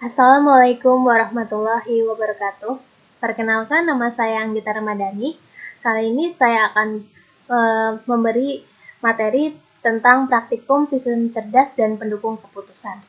Assalamualaikum warahmatullahi wabarakatuh. Perkenalkan, nama saya Anggita Ramadhani. Kali ini saya akan memberi materi tentang praktikum sistem cerdas dan pendukung keputusan.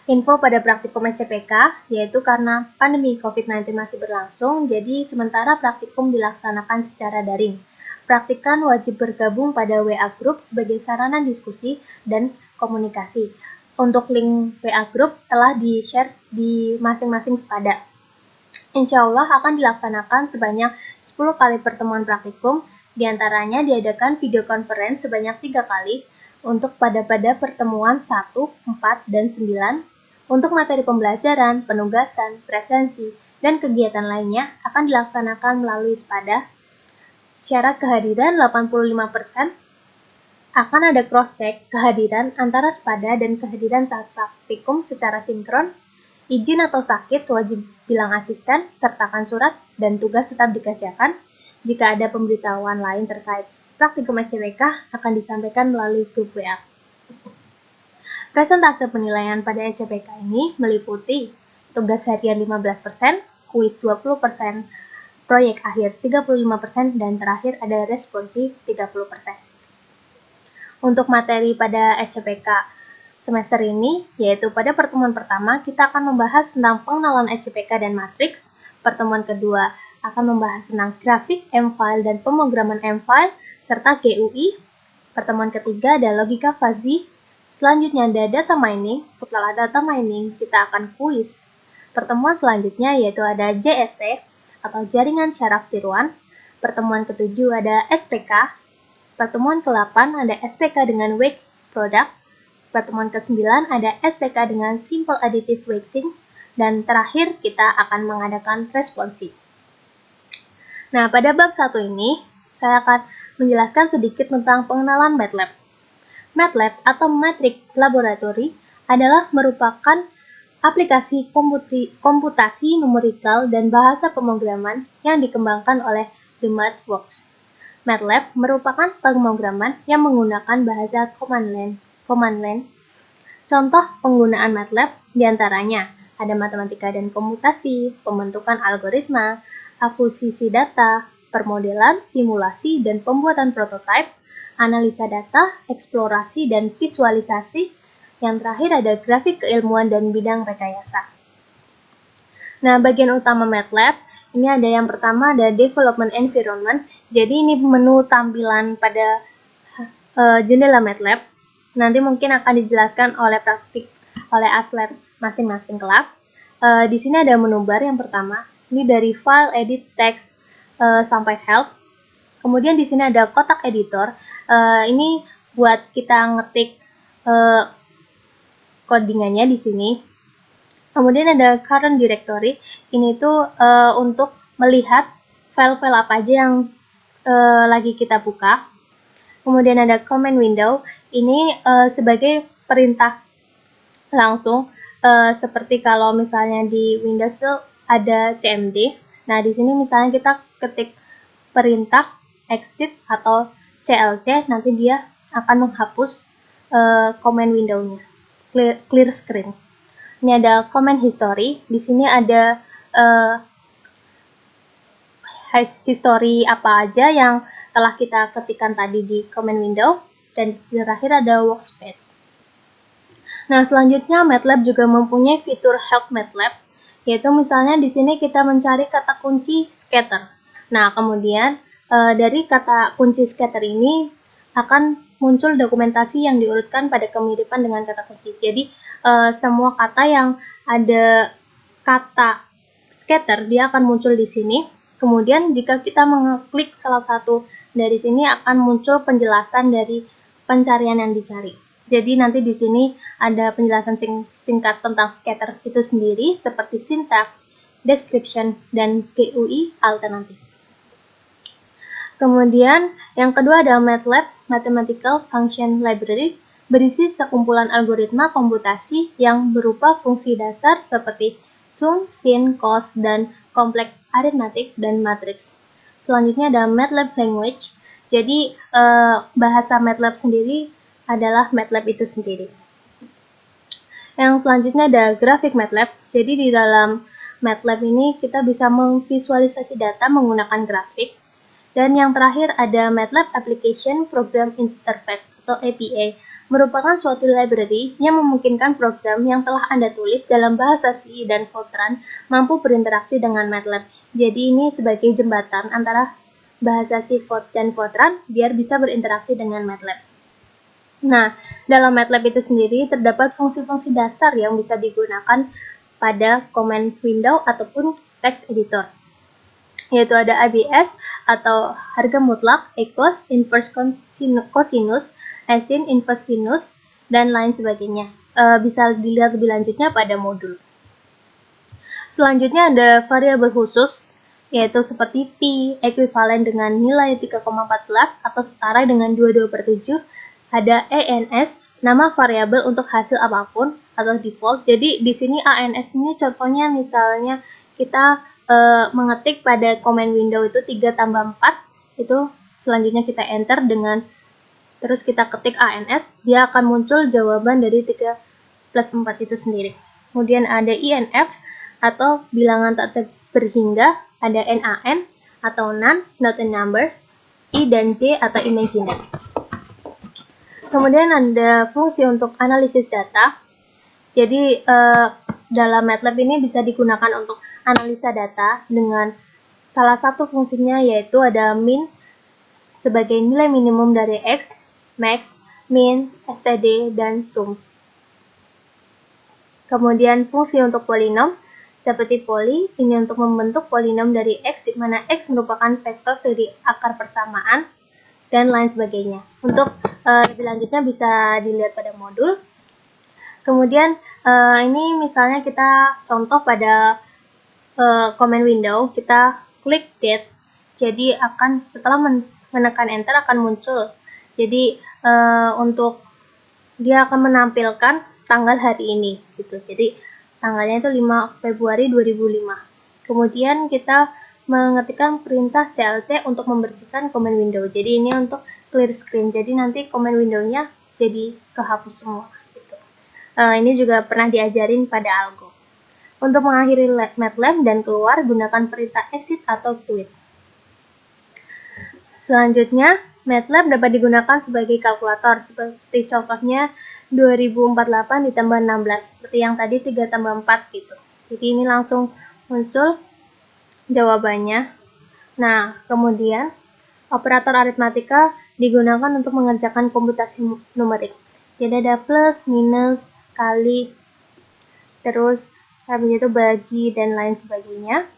Info pada praktikum SCPK, yaitu karena pandemi COVID-19 masih berlangsung, jadi sementara praktikum dilaksanakan secara daring. Praktikan wajib bergabung pada WA Group sebagai sarana diskusi dan komunikasi. Untuk link WA Group telah di-share di masing-masing sepada. Insya Allah akan dilaksanakan sebanyak 10 kali pertemuan praktikum, diantaranya diadakan video conference sebanyak 3 kali untuk pada pertemuan 1, 4, dan 9. Untuk materi pembelajaran, penugasan, presensi, dan kegiatan lainnya akan dilaksanakan melalui sepada. Syarat kehadiran 85%. Akan ada cross-check kehadiran antara sepada dan kehadiran saat praktikum secara sinkron. Izin atau sakit wajib bilang asisten, sertakan surat, dan tugas tetap dikerjakan. Jika ada pemberitahuan lain terkait praktikum SCPK akan disampaikan melalui grup WA. Presentase penilaian pada SCPK ini meliputi tugas harian 15%, kuis 20%, proyek akhir 35%, dan terakhir ada responsi 30%. Untuk materi pada SCPK semester ini, yaitu pada pertemuan pertama, kita akan membahas tentang pengenalan SCPK dan matriks. Pertemuan kedua akan membahas tentang grafik M-file dan pemrograman M-file, serta GUI. Pertemuan ketiga ada logika fuzzy. Selanjutnya ada data mining. Setelah data mining, kita akan kuis. Pertemuan selanjutnya yaitu ada JST, atau jaringan syaraf tiruan. Pertemuan ketujuh ada SPK. Pertemuan ke-8 ada SPK dengan weight product. Pertemuan ke-9 ada SPK dengan simple additive weighting. Dan terakhir kita akan mengadakan responsi. Nah, pada bab 1 ini, saya akan menjelaskan sedikit tentang pengenalan MATLAB. MATLAB atau Matrix Laboratory adalah merupakan aplikasi komputasi numerikal dan bahasa pemrograman yang dikembangkan oleh The MathWorks. MATLAB merupakan pemrograman yang menggunakan bahasa command line. Contoh penggunaan MATLAB diantaranya ada matematika dan komputasi, pembentukan algoritma, akuisisi data, permodelan, simulasi, dan pembuatan prototipe, analisa data, eksplorasi, dan visualisasi. Yang terakhir ada grafik keilmuan dan bidang rekayasa. Nah, bagian utama MATLAB, ini ada yang pertama ada Development Environment. Jadi ini menu tampilan pada jendela MATLAB. Nanti mungkin akan dijelaskan oleh aslet masing-masing kelas. Di sini ada menu bar yang pertama. Ini dari File, Edit, Text, sampai Help. Kemudian di sini ada kotak editor. Ini buat kita ngetik codingannya di sini. Kemudian ada Current Directory. Ini tuh untuk melihat file-file apa aja yang lagi kita buka. Kemudian ada Command Window. Ini sebagai perintah langsung, seperti kalau misalnya di Windows tuh ada CMD. Nah, di sini misalnya kita ketik perintah exit atau CLC, nanti dia akan menghapus command window-nya, clear screen. Ini ada command history. Di sini ada history apa aja yang telah kita ketikkan tadi di command window. Dan di terakhir ada workspace. Nah, selanjutnya MATLAB juga mempunyai fitur Help MATLAB, yaitu misalnya di sini kita mencari kata kunci scatter. Nah, kemudian dari kata kunci scatter ini akan muncul dokumentasi yang diurutkan pada kemiripan dengan kata kunci. Jadi, semua kata yang ada kata scatter, dia akan muncul di sini. Kemudian, jika kita mengeklik salah satu dari sini, akan muncul penjelasan dari pencarian yang dicari. Jadi nanti di sini ada penjelasan singkat tentang scatter itu sendiri, seperti syntax, description, dan GUI alternatif. Kemudian yang kedua ada MATLAB, Mathematical Function Library, berisi sekumpulan algoritma komputasi yang berupa fungsi dasar seperti sum, sin, cos, dan kompleks aritmatik dan matriks. Selanjutnya ada MATLAB Language. Jadi bahasa MATLAB sendiri adalah MATLAB itu sendiri. Yang selanjutnya ada grafik MATLAB. Jadi di dalam MATLAB ini kita bisa memvisualisasi data menggunakan grafik. Dan yang terakhir ada MATLAB Application Program Interface atau APA, merupakan suatu library yang memungkinkan program yang telah Anda tulis dalam bahasa C dan Fortran mampu berinteraksi dengan MATLAB. Jadi ini sebagai jembatan antara bahasa C dan Fortran biar bisa berinteraksi dengan MATLAB. Nah, dalam MATLAB itu sendiri terdapat fungsi-fungsi dasar yang bisa digunakan pada command window ataupun text editor, yaitu ada ABS atau harga mutlak, equals, inverse cosinus, asin, inverse sinus, dan lain sebagainya. Bisa dilihat lebih lanjutnya pada modul. Selanjutnya ada variabel khusus, yaitu seperti Pi, ekuivalen dengan nilai 3,14 atau setara dengan 22/7. Ada ENS, nama variabel untuk hasil apapun atau default. Jadi di sini ANS ini contohnya misalnya kita mengetik pada command window itu 3 tambah 4, itu selanjutnya kita enter dengan terus kita ketik ANS, dia akan muncul jawaban dari 3 plus 4 itu sendiri. Kemudian ada INF atau bilangan tak berhingga, ada NaN atau none, not a number, I dan J atau imaginary. Kemudian ada fungsi untuk analisis data. Jadi dalam MATLAB ini bisa digunakan untuk analisa data dengan salah satu fungsinya yaitu ada min sebagai nilai minimum dari X, max, min, std, dan sum. Kemudian fungsi untuk polinom seperti poly, ini untuk membentuk polinom dari X, di mana X merupakan vektor dari akar persamaan, dan lain sebagainya. Untuk lebih lanjutnya bisa dilihat pada modul. Kemudian ini misalnya kita contoh pada command window, kita klik date, jadi akan setelah menekan enter akan muncul. Jadi untuk dia akan menampilkan tanggal hari ini gitu. Jadi tanggalnya itu 5 Februari 2005. Kemudian kita mengetikkan perintah CLC untuk membersihkan command window. Jadi ini untuk clear screen. Jadi nanti command window-nya jadi kehapus semua gitu. Ini juga pernah diajarin pada algo. Untuk mengakhiri MATLAB dan keluar, gunakan perintah exit atau quit. Selanjutnya, MATLAB dapat digunakan sebagai kalkulator, seperti contohnya 2048 ditambah 16, seperti yang tadi 3 tambah 4 gitu. Jadi ini langsung muncul jawabannya. Nah, kemudian operator aritmatika digunakan untuk mengerjakan komputasi numerik. Jadi ada plus, minus, kali, terus habis itu bagi, dan lain sebagainya.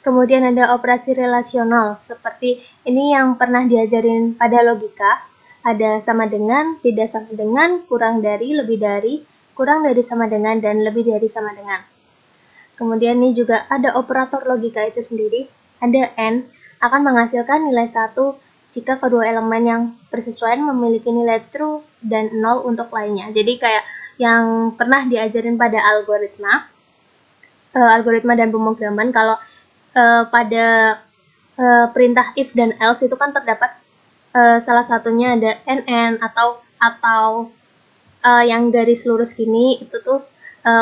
Kemudian ada operasi relasional, seperti ini yang pernah diajarin pada logika. Ada sama dengan, tidak sama dengan, kurang dari, lebih dari, kurang dari sama dengan, dan lebih dari sama dengan. Kemudian ini juga ada operator logika itu sendiri. Ada AND, akan menghasilkan nilai 1 jika kedua elemen yang persesuaian memiliki nilai true dan 0 untuk lainnya. Jadi kayak yang pernah diajarin pada algoritma dan pemrograman, kalau pada perintah if dan else itu kan terdapat salah satunya ada NN atau yang garis lurus gini itu tuh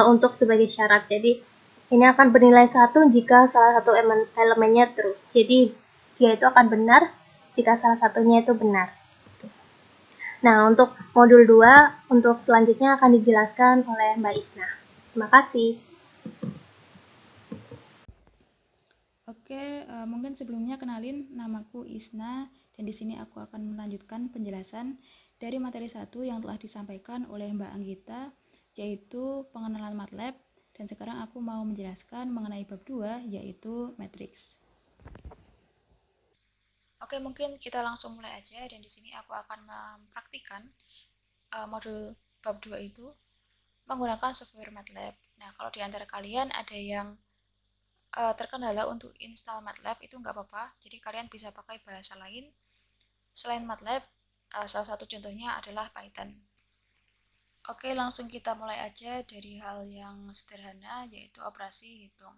untuk sebagai syarat. Jadi ini akan bernilai 1 jika salah satu elemennya true. Jadi dia itu akan benar jika salah satunya itu benar. Nah, untuk modul 2 untuk selanjutnya akan dijelaskan oleh Mbak Isna. Terima kasih. Oke, mungkin sebelumnya kenalin, namaku Isna dan di sini aku akan melanjutkan penjelasan dari materi 1 yang telah disampaikan oleh Mbak Anggita, yaitu pengenalan MATLAB, dan sekarang aku mau menjelaskan mengenai bab 2 yaitu matriks. Oke, mungkin kita langsung mulai aja, dan di sini aku akan mempraktikkan modul bab 2 itu menggunakan software MATLAB. Nah, kalau di antara kalian ada yang terkendala untuk install MATLAB itu nggak apa-apa, jadi kalian bisa pakai bahasa lain selain MATLAB. Salah satu contohnya adalah Python. Oke, langsung kita mulai aja dari hal yang sederhana, yaitu operasi hitung.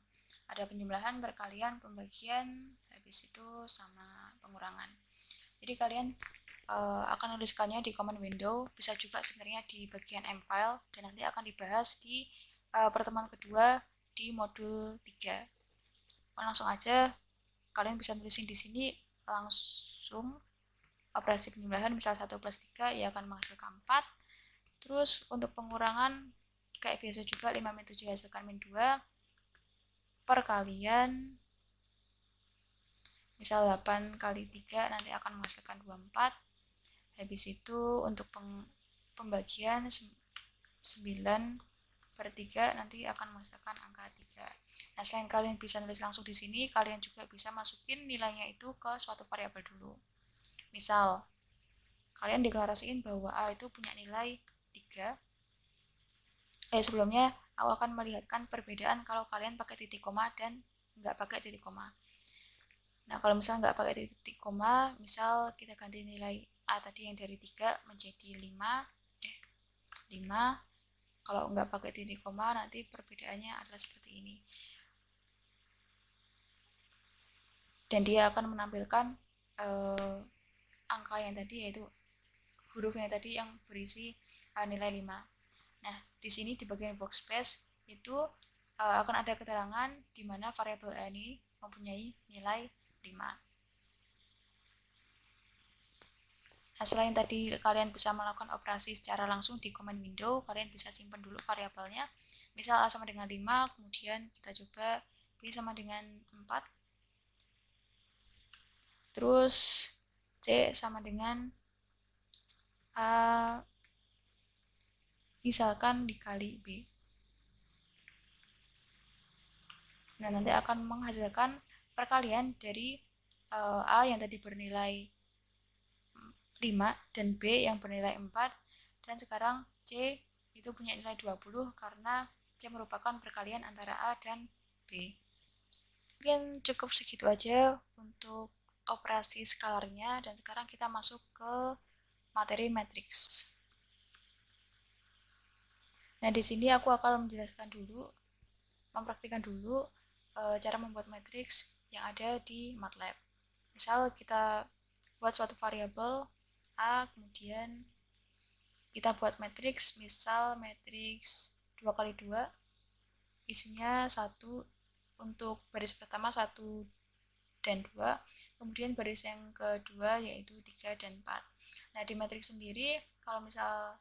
Ada penjumlahan, perkalian, pembagian, habis itu sama pengurangan. Jadi kalian akan menuliskannya di command window, bisa juga sebenarnya di bagian M-file, dan nanti akan dibahas di pertemuan kedua di modul 3. Langsung aja kalian bisa tulisin di sini langsung operasi penjumlahan, misal 1 plus 3 ya akan menghasilkan 4. Terus untuk pengurangan kayak biasa juga 5 min 7 hasilkan min 2, perkalian misal 8 kali 3 nanti akan menghasilkan 24. Habis itu untuk pembagian 9/3 nanti akan menghasilkan angka 3. Nah, selain kalian bisa nulis langsung di sini, kalian juga bisa masukin nilainya itu ke suatu variabel dulu. Misal, kalian deklarasiin bahwa A itu punya nilai 3. Sebelumnya, aku akan melihatkan perbedaan kalau kalian pakai titik koma dan nggak pakai titik koma. Nah, kalau misalnya nggak pakai titik koma, misal kita ganti nilai A tadi yang dari 3 menjadi 5. Kalau nggak pakai titik koma, nanti perbedaannya adalah seperti ini. Dan dia akan menampilkan angka yang tadi, yaitu huruf yang tadi yang berisi nilai 5. Nah, di sini di bagian workspace itu akan ada keterangan di mana variabel A ini mempunyai nilai 5. Nah, selain tadi kalian bisa melakukan operasi secara langsung di command window, kalian bisa simpan dulu variabelnya. Misal A sama dengan 5, kemudian kita coba B sama dengan 4. Terus C sama dengan A misalkan dikali B. Nah, nanti akan menghasilkan perkalian dari A yang tadi bernilai 5 dan B yang bernilai 4, dan sekarang C itu punya nilai 20 karena C merupakan perkalian antara A dan B. Mungkin cukup segitu aja untuk operasi skalarnya, dan sekarang kita masuk ke materi matriks. Nah, di sini aku akan menjelaskan dulu, mempraktikkan dulu cara membuat matriks yang ada di MATLAB. Misal kita buat suatu variabel A, kemudian kita buat matriks, misal matriks 2x2, isinya 1, untuk baris pertama 1 dan 2, kemudian baris yang kedua yaitu 3 dan 4. Nah, di matriks sendiri, kalau misal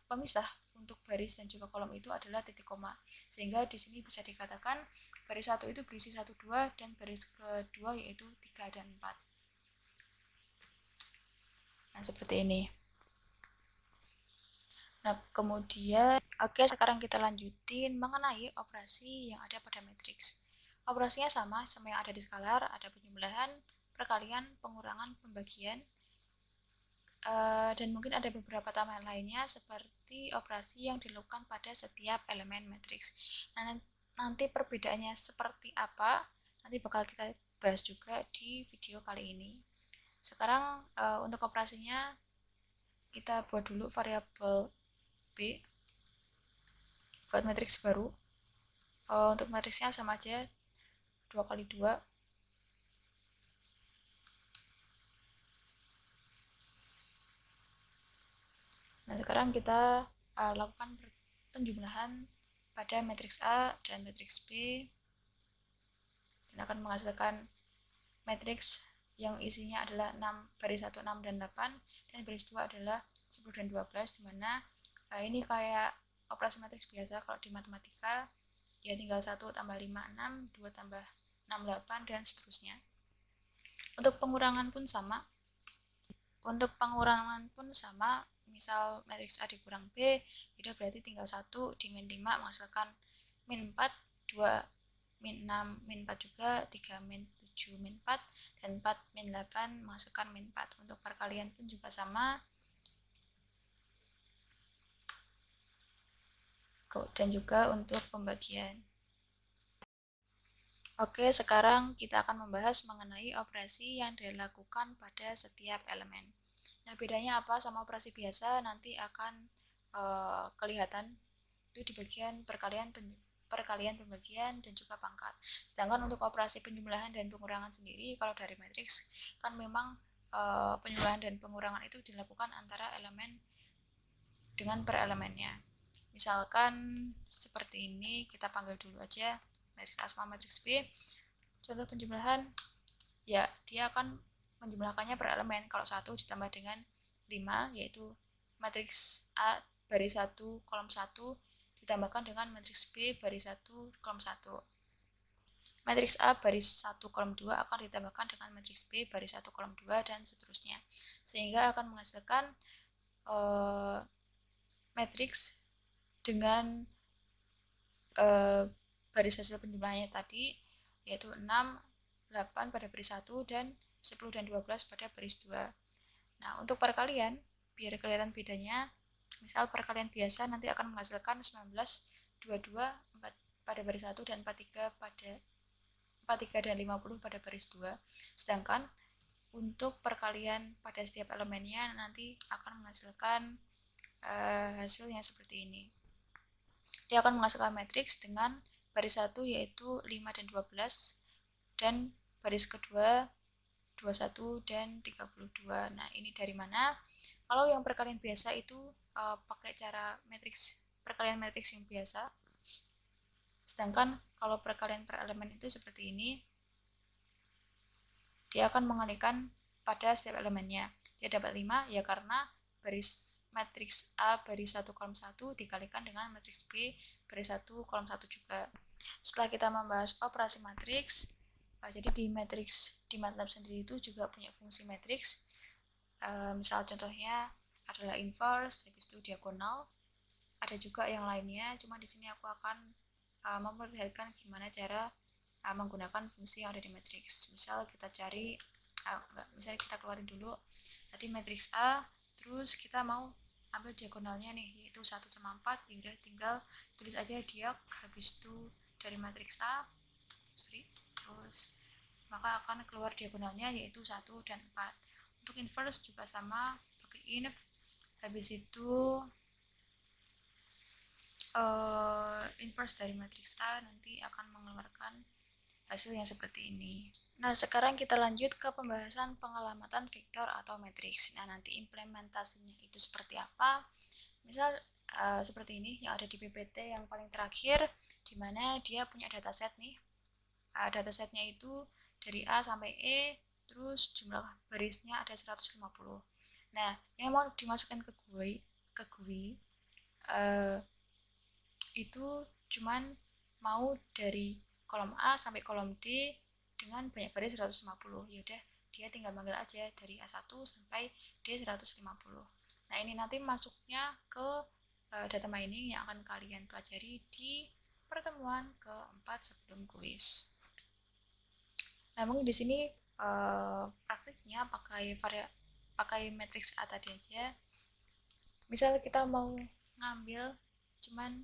pemisah untuk baris dan juga kolom itu adalah titik koma, sehingga di sini bisa dikatakan baris 1 itu berisi 1, 2, dan baris kedua yaitu 3 dan 4. Nah, seperti ini. Nah, kemudian, sekarang kita lanjutin mengenai operasi yang ada pada matriks. Operasinya sama yang ada di skalar, ada penjumlahan, perkalian, pengurangan, pembagian, dan mungkin ada beberapa tambahan lainnya seperti operasi yang dilakukan pada setiap elemen matriks. Nah, nanti perbedaannya seperti apa, nanti bakal kita bahas juga di video kali ini. Sekarang untuk operasinya kita buat dulu variabel B buat matriks baru. Untuk matriksnya sama aja 2x2. Nah, sekarang kita lakukan penjumlahan pada matriks A dan matriks B, dan akan menghasilkan matriks yang isinya adalah 6, baris 1, 6, dan 8, dan baris 2 adalah 10 dan 12, dimana ini kayak operasi matriks biasa kalau di matematika, ya tinggal 1 tambah 5, 6, 2 tambah 6, 8, dan seterusnya. Untuk pengurangan pun sama. Misal matriks A dikurang B, itu berarti tinggal 1 di min 5 menghasilkan min 4, 2 min 6 min 4 juga, 3 min 7 min 4, dan 4 min 8 menghasilkan min 4. Untuk perkalian pun juga sama, dan juga untuk pembagian. Sekarang kita akan membahas mengenai operasi yang dilakukan pada setiap elemen. Nah, bedanya apa sama operasi biasa nanti akan kelihatan itu di bagian perkalian, pembagian, dan juga pangkat. Sedangkan untuk operasi penjumlahan dan pengurangan sendiri, kalau dari matriks kan memang penjumlahan dan pengurangan itu dilakukan antara elemen dengan per elemennya. Misalkan seperti ini, kita panggil dulu aja matriks A sama matriks B. Contoh penjumlahan, ya dia akan menjumlahkannya per elemen. Kalau 1 ditambah dengan 5, yaitu matriks A baris 1 kolom 1 ditambahkan dengan matriks B baris 1 kolom 1. Matriks A baris 1 kolom 2 akan ditambahkan dengan matriks B baris 1 kolom 2 dan seterusnya. Sehingga akan menghasilkan matriks dengan baris hasil penjumlahannya tadi, yaitu 6, 8 pada baris 1 dan 10 dan 12 pada baris 2. Nah, untuk perkalian, biar kelihatan bedanya, misal perkalian biasa nanti akan menghasilkan 19, 22, 4 pada baris 1 dan 43 pada 43 dan 50 pada baris 2. Sedangkan untuk perkalian pada setiap elemennya nanti akan menghasilkan hasil yang seperti ini. Dia akan menghasilkan matriks dengan baris 1 yaitu 5 dan 12 dan baris kedua 21 dan 32. Nah, ini dari mana? Kalau yang perkalian biasa itu pakai cara perkalian matriks yang biasa. Sedangkan kalau perkalian per elemen itu seperti ini, dia akan mengalikan pada setiap elemennya. Dia dapat 5 ya karena baris matriks A baris 1 kolom 1 dikalikan dengan matriks B baris 1 kolom 1 juga. Setelah kita membahas operasi matriks, jadi di matriks di MATLAB sendiri itu juga punya fungsi matriks. Misal contohnya adalah inverse, habis itu diagonal. Ada juga yang lainnya, cuma di sini aku akan memperlihatkan gimana cara menggunakan fungsi yang ada di matriks. Misal kita cari, misalnya kita keluarin dulu tadi matriks A, terus kita mau ambil diagonalnya nih, yaitu 1 sama 4, ya udah tinggal tulis aja diag, habis itu dari matriks A, terus maka akan keluar diagonalnya yaitu 1 dan 4. Untuk inverse juga sama, pakai inv, habis itu inverse dari matriks A nanti akan mengeluarkan hasil yang seperti ini. Nah, sekarang kita lanjut ke pembahasan pengalamatan vektor atau matriks. Nah, nanti implementasinya itu seperti apa? Misal seperti ini yang ada di PPT yang paling terakhir, di mana dia punya dataset nih. Datasetnya itu dari A sampai E, terus jumlah barisnya ada 150. Nah, yang mau dimasukkan ke GUI itu cuman mau dari kolom A sampai kolom D dengan banyak baris 150. Yaudah, dia tinggal manggil aja dari A1 sampai D150. Nah, ini nanti masuknya ke data mining yang akan kalian pelajari di pertemuan keempat sebelum kuis. Nah, mungkin di sini praktiknya pakai matriks A tadi aja. Misal kita mau ngambil cuman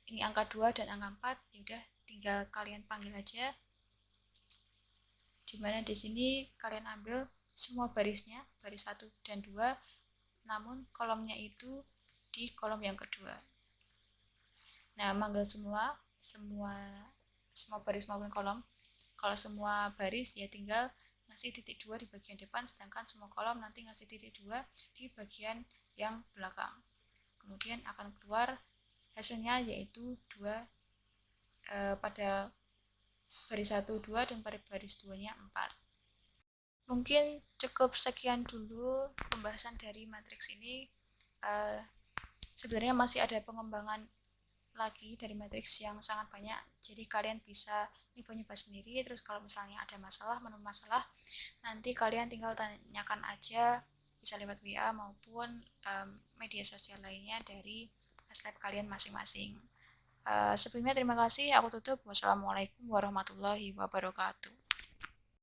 ini angka 2 dan angka 4, yaudah tinggal kalian panggil aja. Dimana di sini kalian ambil semua barisnya, baris 1 dan 2, namun kolomnya itu di kolom yang kedua. Nah, manggil semua baris maupun kolom. Kalau semua baris ya tinggal ngasih titik 2 di bagian depan, sedangkan semua kolom nanti ngasih titik 2 di bagian yang belakang. Kemudian akan keluar hasilnya yaitu 2 pada baris 1 2 dan pada baris 2 nya 4. Mungkin cukup sekian dulu pembahasan dari matriks ini. Sebenarnya masih ada pengembangan lagi dari matriks yang sangat banyak, jadi kalian bisa nyoba-nyoba sendiri. Terus kalau misalnya ada masalah, menemukan masalah, nanti kalian tinggal tanyakan aja, bisa lewat WA maupun media sosial lainnya dari lab kalian masing-masing. Sebelumnya terima kasih, aku tutup. Wassalamualaikum warahmatullahi wabarakatuh.